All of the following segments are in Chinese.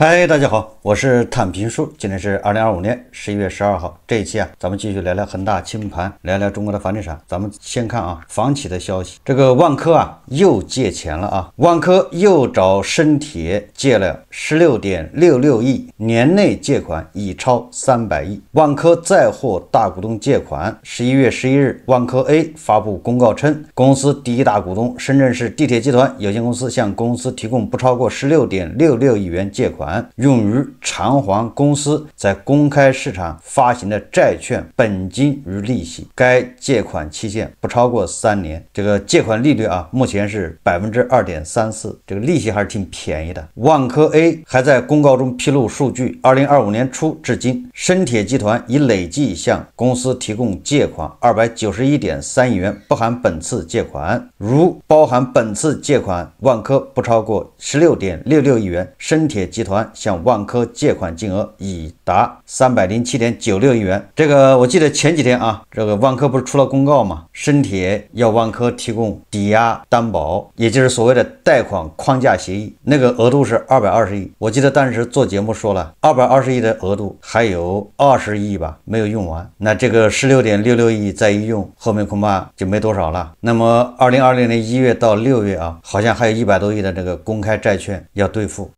嗨，大家好，我是坦平叔。今天是2025年11月12号。這一期咱们繼續聊聊恆大清盤，聊聊中國的房地產。咱們先看房企的消息。這個萬科又借錢了萬科又找深鐵借了16.66億，年內借款已超300億。萬科再獲大股東借款。11月11日，萬科 A 發布公告稱，公司第一大股東深圳市地鐵集團有限公司向公司提供不超過16.66億元借款，用於償還公司在公開市場發行的債券本金與利息。該借款期限不超過3年。這個借款利率目前是2.34%，這個利息還是挺便宜的。萬科 A 還在公告中披露數據，2025年初至今，深鐵集團已累計向公司提供借款291.3億元，不含本次借款。如包含本次借款萬科不超過16.66億元，深鐵集團向萬科借款金額已達307.96億元。這個我記得前幾天這個萬科不是出了公告嗎？深鐵要萬科提供抵押擔保，也就是所謂的貸款框架協議，那個額度是220億。我記得當時做節目說了，220億的額度還有20億吧，沒有用完。那這個16.66億再一用，後面恐怕就沒多少了。那麼2020年1月到6月好像還有100多億的這個公開債券要兌付。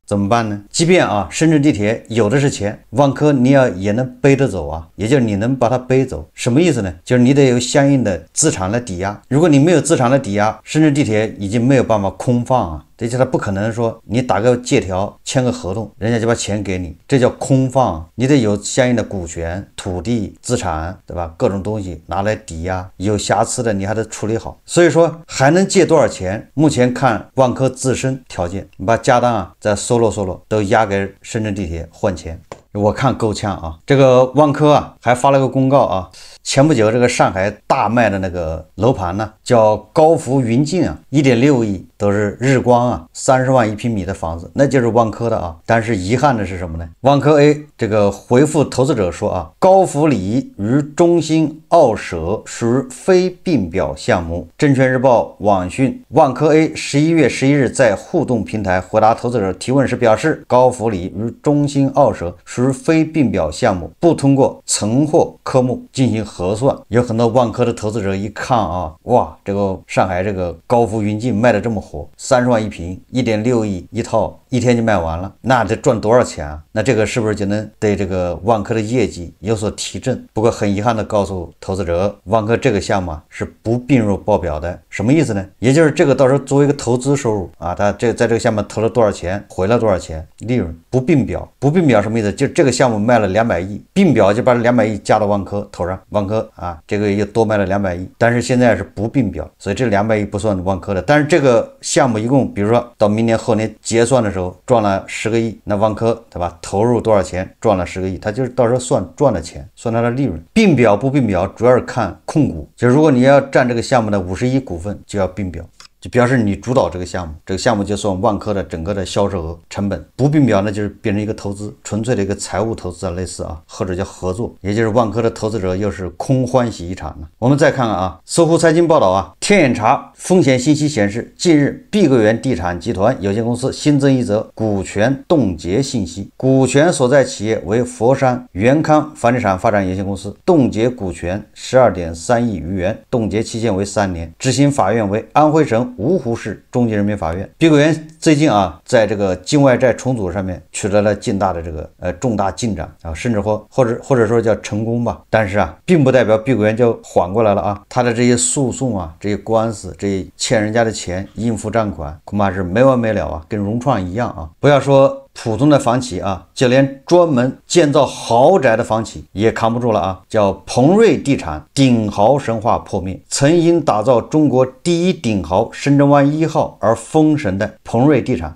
怎麼辦呢？即便深圳地鐵有的是錢，萬科你也能背得走也就是你能把它背走。什麼意思呢？就是你得有相應的資產來抵押。如果你沒有資產來抵押，深圳地鐵已經沒有辦法空放這就他不可能說你打個借條簽個合同，人家就把錢給你，這叫空放。你得有相應的股權、土地、資產，對吧？各種東西拿來抵押，有瑕疵的你還得處理好。所以說還能借多少錢？目前看萬科自身條件，你把家當再搜羅都押給深圳地鐵換錢，我看夠嗆這個萬科還發了個公告前不久這個上海大賣的那個樓盤呢，叫高福雲境1.6億，都是日光30萬1平米的房子，那就是萬科的但是遺憾的是什麼呢？萬科 A 這個回復投資者說高福里與中興奧舍屬非併表項目。證券日報網訊，萬科 A 11月11日在互動平台回答投資者提問時表示，高福里與中興奧舍屬非併表項目，不通過存貨科目進行核算。有很多萬科的投資者一看哇，這個上海這個高福雲境賣的這麼火，30萬1平，1.6億一套，一天就賣完了，那得賺多少錢那這個是不是就能對這個萬科的業績有所提振？不過很遺憾的告訴投資者，萬科這個項目是不併入報表的。什麼意思呢？也就是這個到時候作為一個投資收入他在這個項目投了多少錢，回了多少錢，利潤不併表。不併表什麼意思？就這個項目賣了200億，併表就把200億加到萬科頭上，萬科這個又多賣了200億，但是現在是不併表，所以這200億不算萬科的。但是這個項目一共，比如說到明年後年結算的時候賺了10個億，那萬科對吧？投入多少錢賺了10個億，他就是到時候算賺的錢，算他的利潤。併表不併表主要是看控股，就是如果你要占這個項目的51%股份，就要併表。就表示你主導這個項目，這個項目就算萬科的整個的銷售額成本。不併表呢，就是變成一個投資，純粹的一個財務投資類似或者叫合作，也就是萬科的投資者又是空歡喜一場呢。我們再看看搜狐財經報道天眼查風險信息顯示，近日碧桂園地產集團有限公司新增一則股權凍結信息，股權所在企業為佛山元康房地產發展有限公司，凍結股權12.3億餘元，凍結期限為3年，執行法院為安徽省芜湖市中級人民法院。碧桂園最近在這個境外債重組上面取得了重大的這個重大進展甚至或者說叫成功吧。但是並不代表碧桂園就緩過來了他的這些訴訟這些官司，這些欠人家的錢應付賬款，恐怕是沒完沒了跟融創一樣不要說普通的房企就連專門建造豪宅的房企也扛不住了叫鵬瑞地產頂豪神話破滅。曾因打造中國第一頂豪深圳灣1號而封神的鵬瑞地產，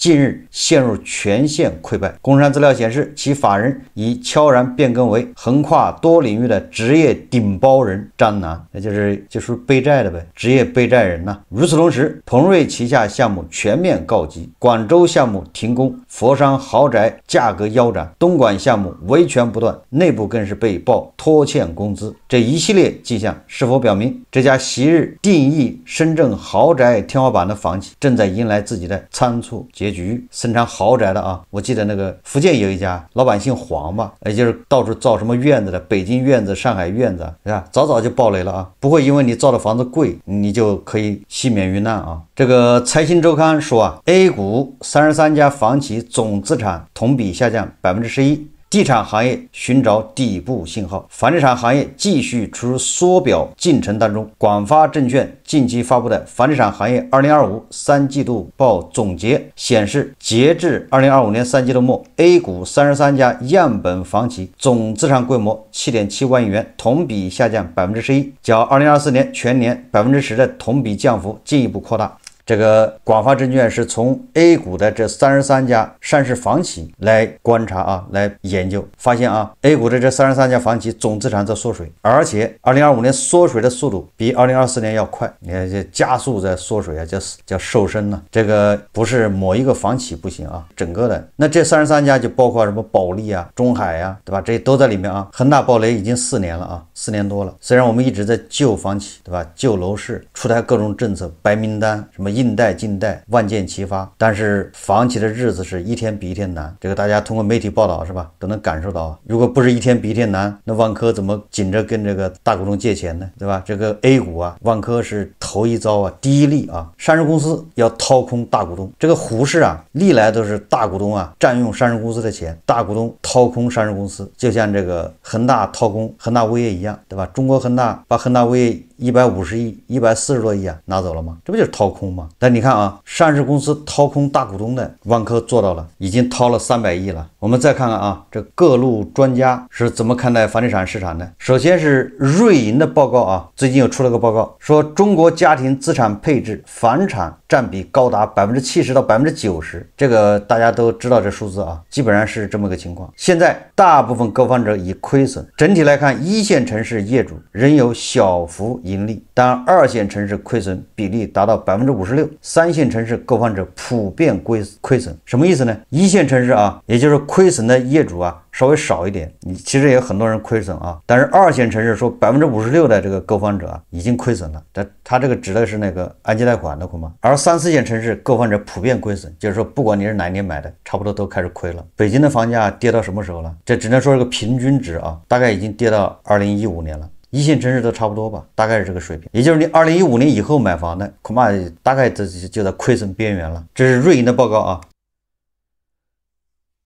近日陷入全線溃敗。工商資料顯示，其法人已悄然變更為橫跨多領域的職業頂包人張楠，那就是背債的唄，職業背債人吶。與此同時，鵬瑞旗下項目全面告急，廣州項目停工，佛山豪宅價格腰斬，東莞項目維權不斷，內部更是被曝拖欠工資。這一系列跡象是否表明這家昔日定義深圳豪宅天花板的房企正在迎來自己的倉促結局？生產豪宅的啊，我记得那個福建有一家老板姓黄吧，也就是到處造什麼院子的，北京院子、上海院子，是吧？早早就爆雷了啊！不会因为你造的房子貴，你就可以幸免於難啊！這個財新週刊說啊 ，A 股33家房企總資產同比下降11%。地產行業尋找底部信號，房地產行業繼續處於縮表進程當中。廣發證券近期發布的房地產行業2025三季度報總結顯示，截至2025年3季度末 ，A 股33家樣本房企總資產規模7.7萬億元，同比下降11%，較2024年全年10%的同比降幅進一步擴大。這個廣發證券是從 A 股的這33家上市房企來觀察啊，來研究，發現啊 ，A 股的這33家房企總資產在縮水，而且2025年縮水的速度比2024年要快，你看這加速在縮水啊，叫瘦身呢。這個不是某一個房企不行啊，整個的。那這33家就包括什麼保利啊、中海啊，对吧？這些都在裡面啊。恆大暴雷已經4年了啊，4年多了。雖然我們一直在救房企，對吧？救樓市，出台各種政策，白名單什麼硬貸、近貸萬箭齊發，但是房企的日子是一天比一天難，這個大家通過媒體報道是吧，都能感受到。如果不是一天比一天難，那萬科怎麼緊着跟這個大股東借錢呢？對吧？這個 A 股啊，萬科是頭一遭啊，第一例啊，上市公司要掏空大股東。這個虎市啊，歷來都是大股東啊占用上市公司的錢，大股東掏空上市公司，就像這個恆大掏空恆大物業一樣，對吧？中國恆大把恆大物業150億、140多億啊拿走了嗎？這不就是掏空嗎？但你看啊，上市公司掏空大股東的，萬科做到了，已經掏了300億了。我们再看看啊，這各路專家是怎麼看待房地產市場的？首先是瑞銀的報告啊，最近又出了個報告，說中國家庭資產配置房產佔比高達70%到90%，這個大家都知道這數字啊，基本上是這麼個情況。現在大部分購房者已虧損，整體來看，一線城市業主仍有小幅盈利，但二線城市虧損比例達到56%，三線城市購房者普遍虧損。什麼意思呢？一線城市啊，也就是虧損的業主啊稍微少一點，你其實也有很多人虧損啊，但是二線城市說56%的這個購房者啊已經虧損了，他這個指的是那個按揭貸款的嘛，而3、4線城市購房者普遍虧損，就是說不管你是哪一年買的，差不多都開始虧了。北京的房價跌到什麼時候了？這只能說是個平均值啊，大概已經跌到2015年了。一線城市都差不多吧，大概是這個水平，也就是你2015年以後買房的，恐怕大概就在虧損邊緣了。這是瑞銀的報告啊。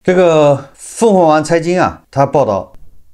這個鳳凰網財經啊，他報道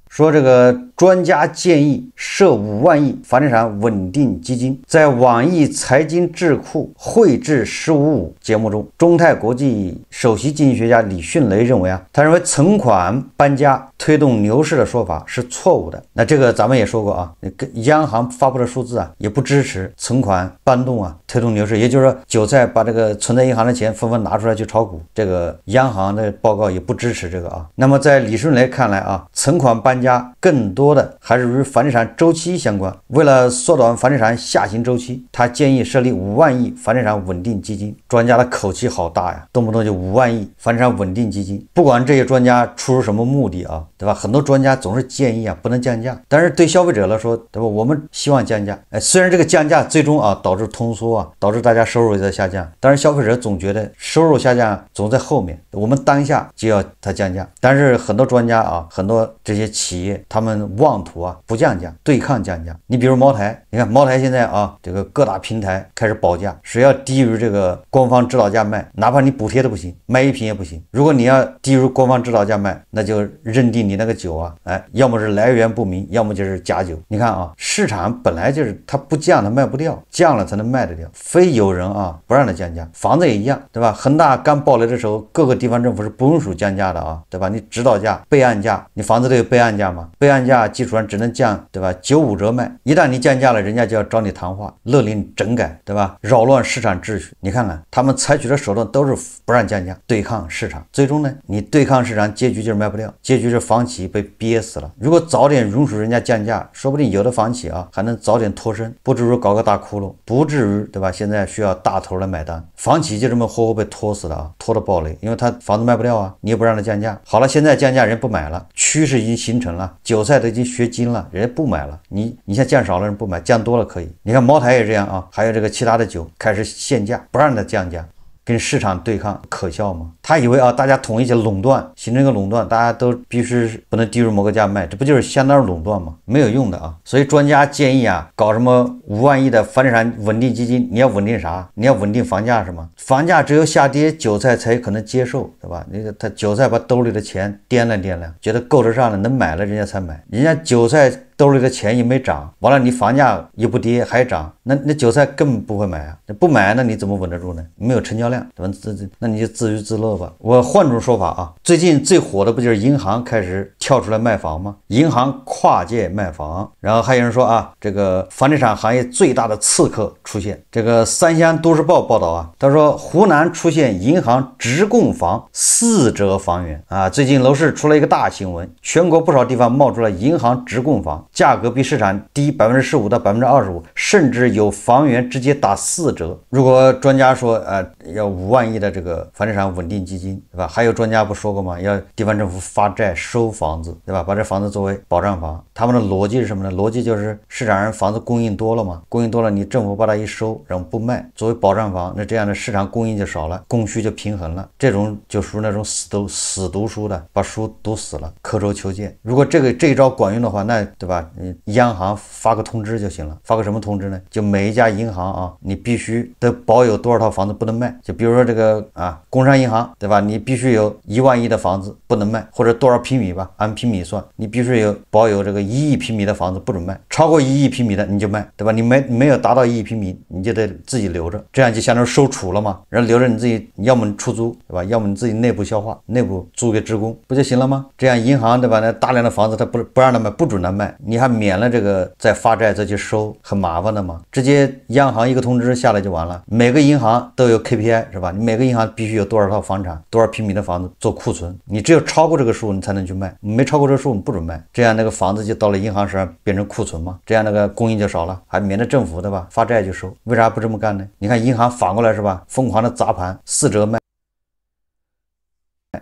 說，這個專家建議設5萬億房地產穩定基金。在網易財經智庫匯智1555節目中，中泰國際首席經濟學家李迅雷認為啊，他認為存款搬家推動牛市的說法是錯誤的。那這個咱們也說過啊，央行發布的數字啊，也不支持存款搬動啊推動牛市，也就是說，韭菜把這個存在銀行的錢紛紛拿出來去炒股，這個央行的報告也不支持這個啊。那麼在李迅雷看來啊，存款搬家更多的還是與房地產周期相關。為了縮短房地產下行周期，他建議設立5萬億房地產穩定基金。專家的口氣好大呀，動不動就5萬億房地產穩定基金。不管這些專家出於什麼目的啊，對吧？很多專家總是建議啊不能降價，但是對消費者來說，對吧？我們希望降價。雖然這個降價最終啊導致通縮啊，導致大家收入也在下降，但是消費者總覺得收入下降總在後面，我們當下就要它降價。但是很多專家啊，很多這些企業，他們妄圖啊不降價，對抗降價。你比如茅台，你看茅台現在啊，這個各大平台開始保價，誰要低於這個官方指導價賣，哪怕你補貼都不行，賣一瓶也不行。如果你要低於官方指導價賣，那就認定你那個酒啊，要麼是來源不明，要麼就是假酒。你看啊，市場本來就是它不降它賣不掉，降了才能賣得掉，非有人啊不讓它降價。房子也一樣，对吧？恆大剛爆雷的時候，各個地方政府是不允許降價的啊，對吧？你指導價、備案價，你房子都有備案價嘛？備案價基礎上只能降，对吧？95折卖，一旦你降价了，人家就要找你谈话，勒令整改，对吧？扰亂市场秩序。你看看他們採取的手段都是不讓降價，對抗市場。最終呢，你對抗市场，結局就是賣不掉，結局是房企被憋死了。如果早點允許人家降價，說不定有的房企啊還能早點脫身，不至於搞個大窟窿，不至於，對吧？現在需要大頭來買單，房企就這麼活活被拖死了啊，拖得爆雷，因為他房子賣不掉啊，你也不讓他降價。好了，現在降價人不買了，趨勢已經形成了，韭菜都已經學精了，人家不買了。你像降少了人不買，降多了可以。你看茅台也這樣啊，還有这個其他的酒開始限價，不讓它降價。跟市場對抗可笑嗎？他以為啊，大家統一起壟斷，形成一個壟斷，大家都必須不能低於某個價賣，這不就是相當於壟斷嗎？沒有用的啊！所以專家建議啊，搞什麼5萬億的房地產穩定基金，你要穩定啥？你要穩定房價是嗎？房價只有下跌，韭菜才可能接受，對吧？那個他韭菜把兜裡的錢掂量掂量，覺得夠得上了，能買了，人家才買。人家韭菜兜裡的錢也沒漲，完了你房價又不跌還漲，那韭菜根本不會買啊！不買那你怎麼穩得住呢？沒有成交量，對吧？那你就自娛自樂吧。我換種說法啊，最近最火的不就是銀行開始跳出來賣房嗎？銀行跨界賣房，然後還有人說啊，這個房地產行業最大的刺客出現。這個三湘都市報報道啊，他說湖南出現銀行直供房4折房源啊，最近樓市出了一個大新聞，全國不少地方冒出了銀行直供房。價格比市場低15%到25%，甚至有房源直接打4折。如果專家說要5萬億的這個房地產穩定基金，對吧？還有專家不說過嗎？要地方政府發債收房子，對吧？把這房子作為保障房。他們的邏輯是什麼呢？邏輯就是市場上房子供應多了嘛，供應多了，你政府把它一收，然後不賣，作為保障房，那這樣的市場供應就少了，供需就平衡了。這種就屬於那種死讀書的，把書讀死了，刻舟求劍。如果這一招管用的話，那對吧？央行發個通知就行了，發個什麼通知呢？就每一家銀行啊，你必須得保有多少套房子不能賣。就比如說这個工商銀行，对吧？你必須有1萬億的房子不能賣，或者多少平米吧，按平米算，你必須保有這個1億平米的房子不准賣，超過1億平米的你就賣，對吧？你沒有達到1億平米，你就得自己留着，這樣就相當於收儲了嘛，然後留着你自己，要麼你出租，對吧？要麼你自己內部消化，內部租給職工，不就行了嗎？這樣銀行，對吧？那大量的房子他不讓他賣，不准他賣，你還免了這個再發債再去收，很麻煩的嘛。直接央行一個通知下來就完了。每個銀行都有 KPI 是吧？你每個銀行必須有多少套房產，多少平米的房子做庫存，你只有超過這個數你才能去賣，沒超過這個數你不准賣。這樣那個房子就到了銀行手上變成庫存嘛，這樣那個供應就少了，還免得政府，對吧？發債就收。為啥不這麼幹呢？你看銀行反過來是吧？瘋狂的砸盤，4折賣。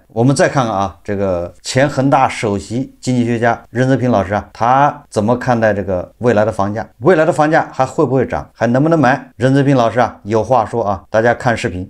我們再看看啊，這個前恆大首席經濟學家任澤平老師啊，他怎麼看待這個未來的房價？未來的房價還會不會漲？還能不能買？任澤平老師啊，有話說啊，大家看視頻。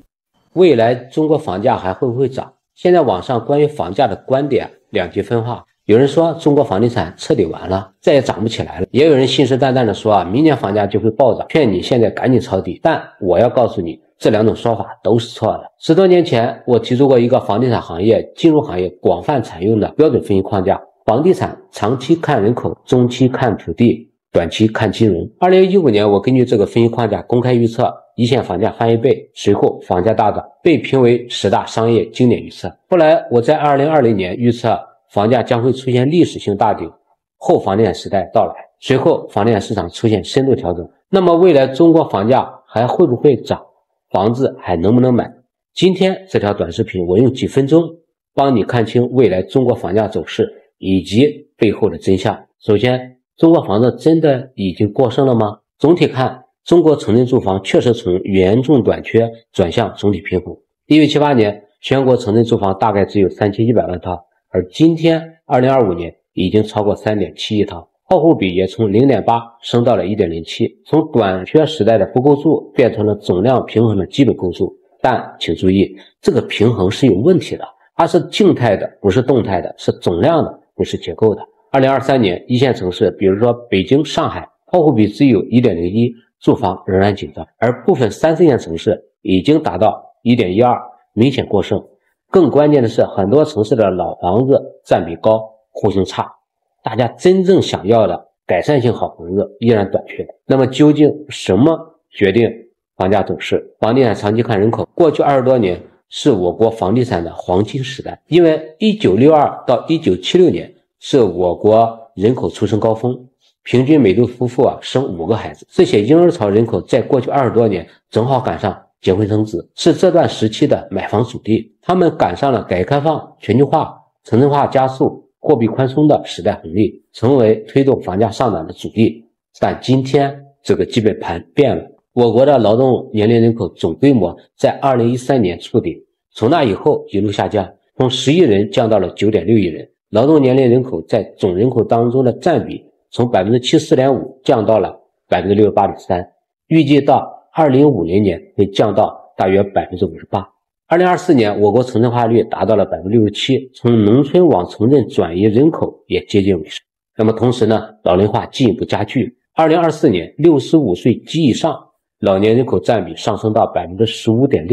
未來中國房價還會不會漲？現在網上關於房價的觀點兩極分化，有人說中國房地產徹底完了，再也漲不起來了，也有人信誓旦旦的說啊，明年房價就會暴漲，勸你現在趕緊抄底。但我要告訴你，這兩種說法都是錯的。10多年前，我提出過一個房地產行業、金融行業廣泛採用的標準分析框架：房地產長期看人口，中期看土地，短期看金融。2015年，我根據這個分析框架公開預測一線房價翻1倍，隨後房價大漲，被評為10大商業經典預測。後來我在2020年預測房價將會出現歷史性大頂，後房地產時代到來，隨後房地產市場出現深度調整。那麼未來中國房價還會不會漲？房子還能不能買？今天這條短視頻我用幾分鐘幫你看清未來中國房價走勢以及背後的真相。首先，中国房子真的已經過剩了嗎？總體看，中国城镇住房確實從嚴重短缺轉向總體平衡。1978年，全國城鎮住房大概只有3100萬套，而今天2025年已經超過3.7億套。耗戶比也從 0.8 升到了 1.07， 從短缺時代的不夠住變成了總量平衡的基本構筑。但請注意，這個平衡是有問題的，它是靜態的，不是動態的，是總量的，不是結構的。2023年，一線城市，比如說北京、上海，耗戶比只有 1.01， 住房仍然緊張，而部分3、4線城市已經達到 1.12， 明顯過剩。更關鍵的是，很多城市的老房子佔比高，戶型差。大家真正想要的改善性好房子依然短缺。那麼究竟什麼決定房價走勢？房地產長期看人口，過去20多年是我國房地產的黃金時代，因為1962到1976年是我國人口出生高峰，平均每对夫婦生5个孩子。这些婴兒潮人口在過去20多年正好趕上結婚生子，是這段時期的買房主力。他們趕上了改革開放、全球化、城鎮化加速、貨幣寬鬆的時代紅利，成為推動房價上漲的主力。但今天這個基本盤變了，我國的勞動年齡人口總規模在2013年觸頂，從那以後一路下降，從10億人降到了9.6億人。勞動年齡人口在總人口當中的佔比從 74.5% 降到了 68.3%， 預計到2050年會降到大約 58%。2024年我國城鎮化率達到了 67%， 從農村往城鎮轉移人口也接近尾聲。那麼同時呢，老齡化進一步加劇。2024年65歲及以上老年人口佔比上升到 15.6%，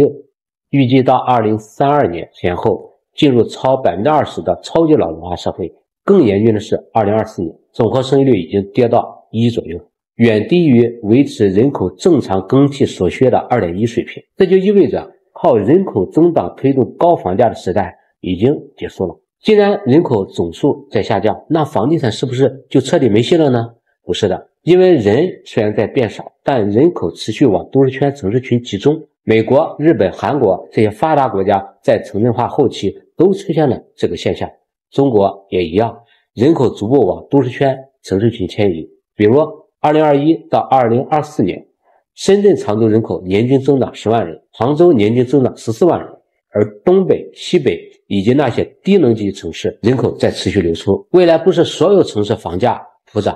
預計到2032年前後進入超 20% 的超級老齡化社會。更嚴峻的是2024年總和生育率已經跌到1左右，遠低於維持人口正常更替所需的 2.1 水平。這就意味着靠人口增長推動高房價的時代已經結束了。既然人口總數在下降，那房地產是不是就徹底沒戲了呢？不是的，因為人雖然在變少，但人口持續往都市圈城市群集中。美國、日本、韓國這些發達國家在城鎮化後期都出現了這個現象，中國也一樣，人口逐步往都市圈城市群遷移。比如2021到2024年，深圳、常州人口年均增長10萬人，杭州年均增長14萬人，而東北、西北以及那些低能級城市人口在持續流出。未來不是所有城市房價普漲，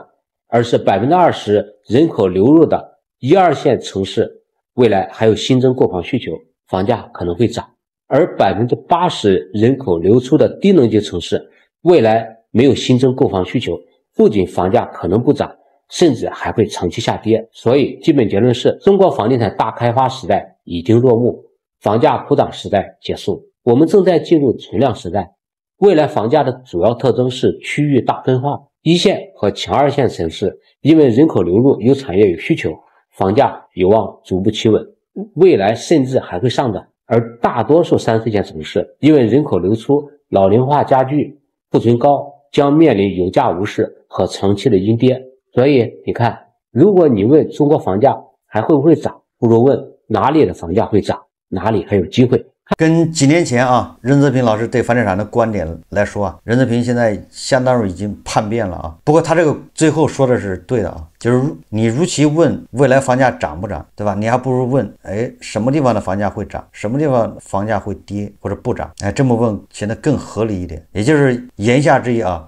而是 20% 人口流入的1、2線城市，未來還有新增購房需求，房價可能會漲。而 80% 人口流出的低能級城市，未來沒有新增購房需求，不僅房價可能不漲，甚至還會長期下跌。所以基本結論是，中國房地產大開發時代已經落幕，房價普漲時代結束，我們正在進入存量時代。未來房價的主要特徵是區域大分化，一線和強二線城市因為人口流入有產業有需求，房價有望逐步企穩，未來甚至還會上漲。而大多數3、4線城市因為人口流出、老齡化加劇、庫存高，將面臨有價無市和長期的陰跌。所以你看，如果你問中國房價還會不會漲，不如問哪裡的房價會漲，哪裡還有機會。跟幾年前啊，任澤平老師對房地產的觀點來說啊，任澤平現在相當於已經叛變了啊。不過他這個最後說的是對的啊，就是你如其問未來房價漲不漲，對吧？你還不如問，哎，什麼地方的房價會漲，什麼地方房價會跌或者不漲？哎，這麼問顯得更合理一點。也就是言下之意啊，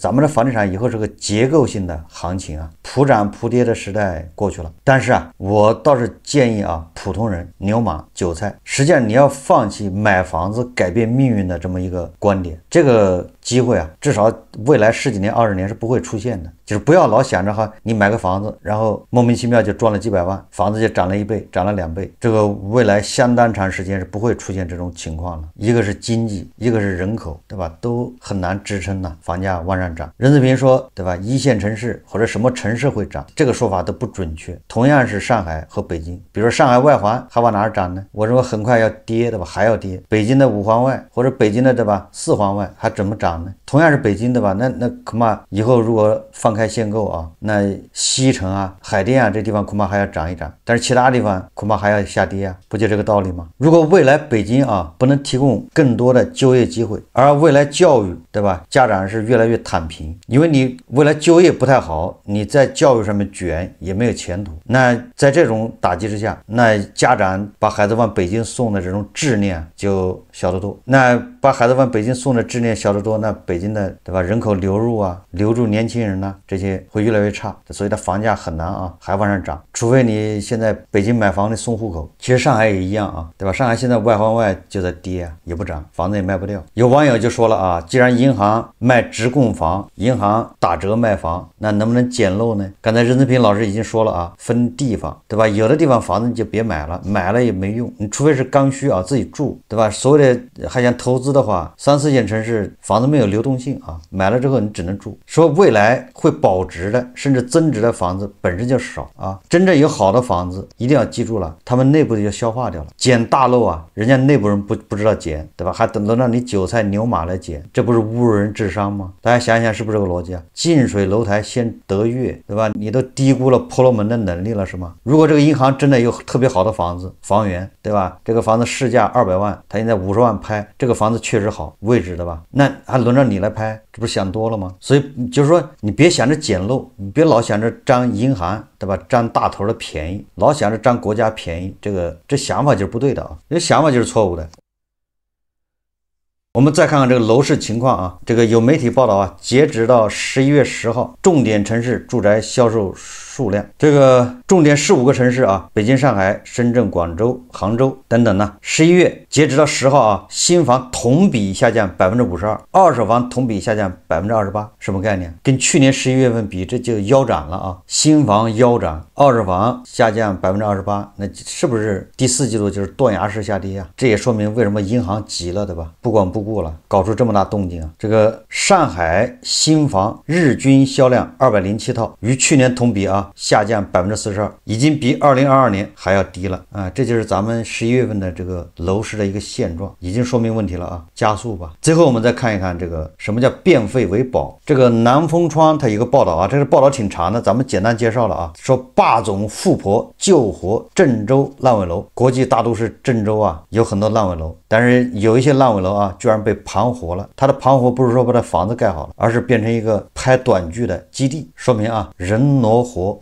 咱們的房地產以後是個結構性的行情啊，普漲普跌的時代過去了。但是啊，我倒是建議啊，普通人、牛馬、韭菜，實際上你要放棄買房子改變命運的這麼一個觀點，這個機會啊，至少未來10幾年、20年是不會出現的。就是不要老想着哈，你買個房子，然後莫名其妙就賺了幾百萬，房子就漲了1倍、漲了2倍，這個未來相當長時間是不會出現這種情況了。一個是經濟，一個是人口，對吧？都很難支撐的，房價往上漲。任澤平說，對吧？一線城市或者什麼城市會漲，這個說法都不準確。同樣是上海和北京，比如說上海外環還往哪兒漲呢？我認為很快要跌，對吧？還要跌。北京的5環外或者北京的，對吧？4環外還怎麼漲呢？同樣是北京，對吧？那恐怕以後如果放開限購啊，那西城啊、海淀啊這地方恐怕還要漲一漲，但是其他地方恐怕還要下跌啊，不就這個道理嗎？如果未來北京啊不能提供更多的就業機會，而未來教育，對吧？家長是越來越躺平，因為你未來就業不太好，你在教育上面卷也沒有前途。那在這種打擊之下，那家長把孩子往北京送的這種執念就小得多。那把孩子往北京送的執念小得多，那北京的，對吧？人口流入啊，留住年輕人啊，這些會越來越差，所以它房價很難啊，還往上漲。除非你現在北京買房的送戶口，其實上海也一樣啊，對吧？上海現在外環外就在跌啊，也不漲，房子也賣不掉。有網友就說了啊，既然銀行賣直供房，銀行打折賣房，那能不能撿漏呢？剛才任澤平老師已經說了啊，分地方，對吧？有的地方房子你就別買了，買了也沒用，你除非是剛需啊，自己住，對吧？所謂的還想投資的話，3、4線城市房子子沒有流動性啊，買了之後你只能住。說未來會保值的甚至增值的房子本身就少啊，真正有好的房子一定要記住了，他们内部就消化掉了。捡大漏啊，人家內部人不知道撿，對吧？還等着讓你韭菜牛馬來撿，這不是侮辱人智商嗎？大家想一想是不是這個邏輯啊？近水樓台先得月，對吧？你都低估了婆羅門的能力了是嗎？如果這個銀行真的有特別好的房子房源，對吧？這個房子市價200萬，他現在50萬拍，這個房子確實好，位置的吧？那還輪着你來拍，這不是想多了嗎？所以就是說你別想着撿漏，你別老想着占銀行，對吧？占大頭的便宜，老想着占國家便宜，這想法就是不对的啊，这想法就是錯誤的。我們再看看這個樓市情況啊，這個有媒體報道啊，截止到11月10號，重點城市住宅銷售數量，這個重點15個城市啊，北京、上海、深圳、廣州、杭州等等呢。11月截止到10號啊，新房同比下降52%，二手房同比下降28%，什麼概念？跟去年11月份比，這就腰斬了啊！新房腰斬，二手房下降28%，那是不是第4季度就是斷崖式下跌啊？這也說明為什麼銀行急了，對吧？不管不顧了，搞出這麼大動靜啊！這個上海新房日均銷量207套，與去年同比啊下降42%，已經比2022年還要低了啊！這就是咱們11月份的這個樓市的一個現狀，已經說明問題了啊！加速吧。最後我們再看一看這個什麼叫變廢為寶。這個南風窗它有個報道啊，這個報道挺長的，咱們簡單介紹了啊。說霸總富婆救活鄭州爛尾樓，國際大都市鄭州啊有很多爛尾樓，但是有一些爛尾樓啊居然被盤活了。它的盤活不是說把它房子蓋好了，而是變成一個拍短劇的基地，說明啊人挪活，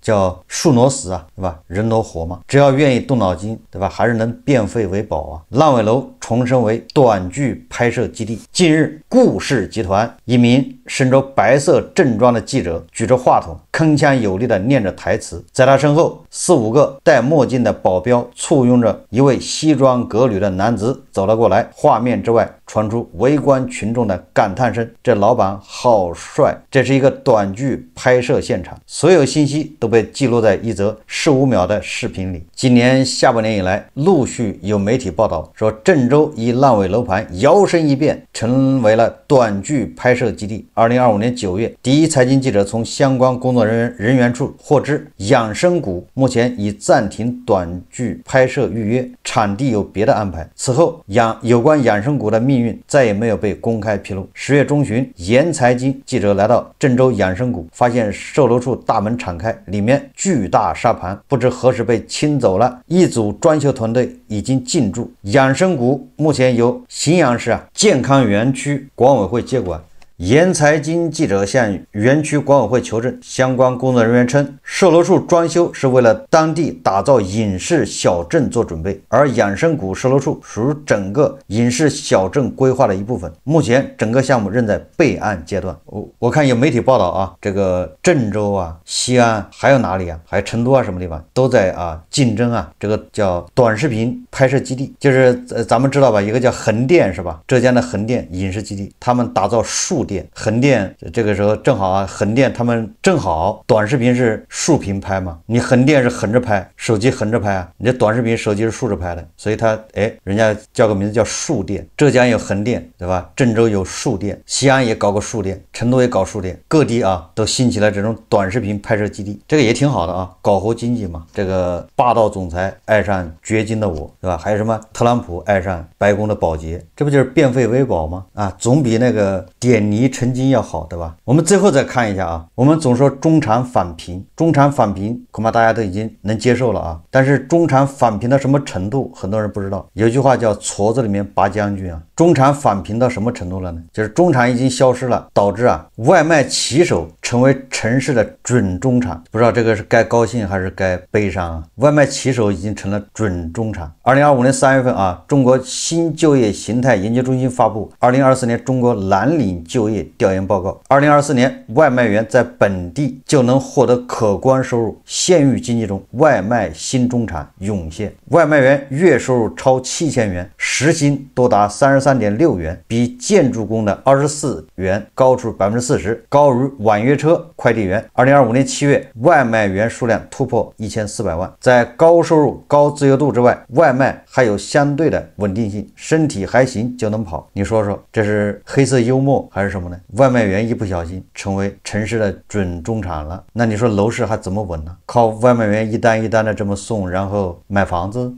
叫树挪死啊，对吧？人挪活嘛，只要願意動腦筋，對吧？還是能變廢為寶啊。爛尾樓重生為短劇拍攝基地。近日，顧氏集團一名身着白色正裝的記者舉着話筒，鏗鏘有力地念着台詞，在他身後4、5個戴墨鏡的保鏢簇擁着一位西裝革履的男子走了過來，畫面之外傳出圍觀群眾的感嘆聲：這老板好帥！這是一個短劇拍攝現場，所有信息都被記錄在一則15秒的視頻裡。今年下半年以來，陸續有媒體報道說，鄭州一爛尾樓盤搖身一變成為了短劇拍攝基地。2025年9月，第一財經記者從相關工作人員處獲知，養生谷目前已暫停短劇拍攝預約，場地有別的安排。此後，有關養生谷的命運再也沒有被公開披露。10月中旬，研財經記者來到鄭州養生谷，發現售樓處大門敞開，裡面巨大沙盤不知何時被清走了，一組裝修團隊已經進駐。養生谷目前由荥陽市健康園區管委會接管。研財經記者向園區管委會求證，相關工作人員稱，售樓處裝修是為了當地打造影視小鎮做準備，而養生谷售樓處屬於整個影視小鎮規劃的一部分。目前整個項目仍在備案階段。我看有媒體報道啊，這個鄭州啊、西安還有哪裡啊，還有成都啊什麼地方都在競爭啊，這個叫短視頻拍攝基地，就是咱們知道吧，一個叫橫店是吧？浙江的橫店影視基地，他們打造數店橫店，這個時候正好啊，橫店他們正好短視頻是竖屏拍嘛，你橫店是橫着拍，手機橫着拍啊，你这短視頻手機是豎着拍的，所以他人家叫個名字叫數店。浙江有橫店，對吧？鄭州有數店，西安也搞個數店，成都也搞數店，各地啊都興起了這種短視頻拍攝基地，這個也挺好的啊，搞活經濟嘛。這個霸道總裁愛上掘金的我，對吧？還有什麼特朗普愛上白宮的保潔，這不就是變廢為寶嗎？啊，總比那個點泥成金要好，對吧？我們最後再看一下啊，我們總說中產返貧，中產返貧恐怕大家都已經能接受了啊，但是中產返貧到什麼程度，很多人不知道。有句話叫矬子裡面拔將軍啊，中產返貧到什麼程度了呢？就是中產已經消失了，導致外賣騎手成為城市的準中產。不知道這個是該高興還是該悲傷啊？外賣騎手已經成了準中產。2025年3月份啊，中國新就業形態研究中心發布2024年中國藍領就就業調研報告，2024年外賣員在本地就能獲得可觀收入。县域經濟中，外賣新中產湧現，外賣員月收入超7000元，時薪多達33.6元，比建築工的24元高出40%，高於網約車快遞員。2025年7月，外賣員數量突破1400萬。在高收入、高自由度之外，外賣還有相對的穩定性，身體還行就能跑。你說說，這是黑色幽默還是什麼呢？外賣員一不小心成為城市的準中產了，那你說樓市還怎麼穩呢？靠外賣員一單一單的這麼送，然後買房子？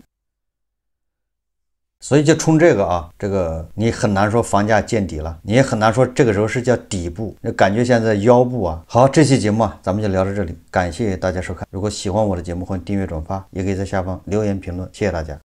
所以就冲这个啊，这个你很难说房價見底了，你也很難說這個時候是叫底部，感覺現在腰部啊。好，這期節目啊，咱們就聊到這裡，感謝大家收看。如果喜歡我的節目，歡迎訂閱轉發，也可以在下方留言評論，謝謝大家。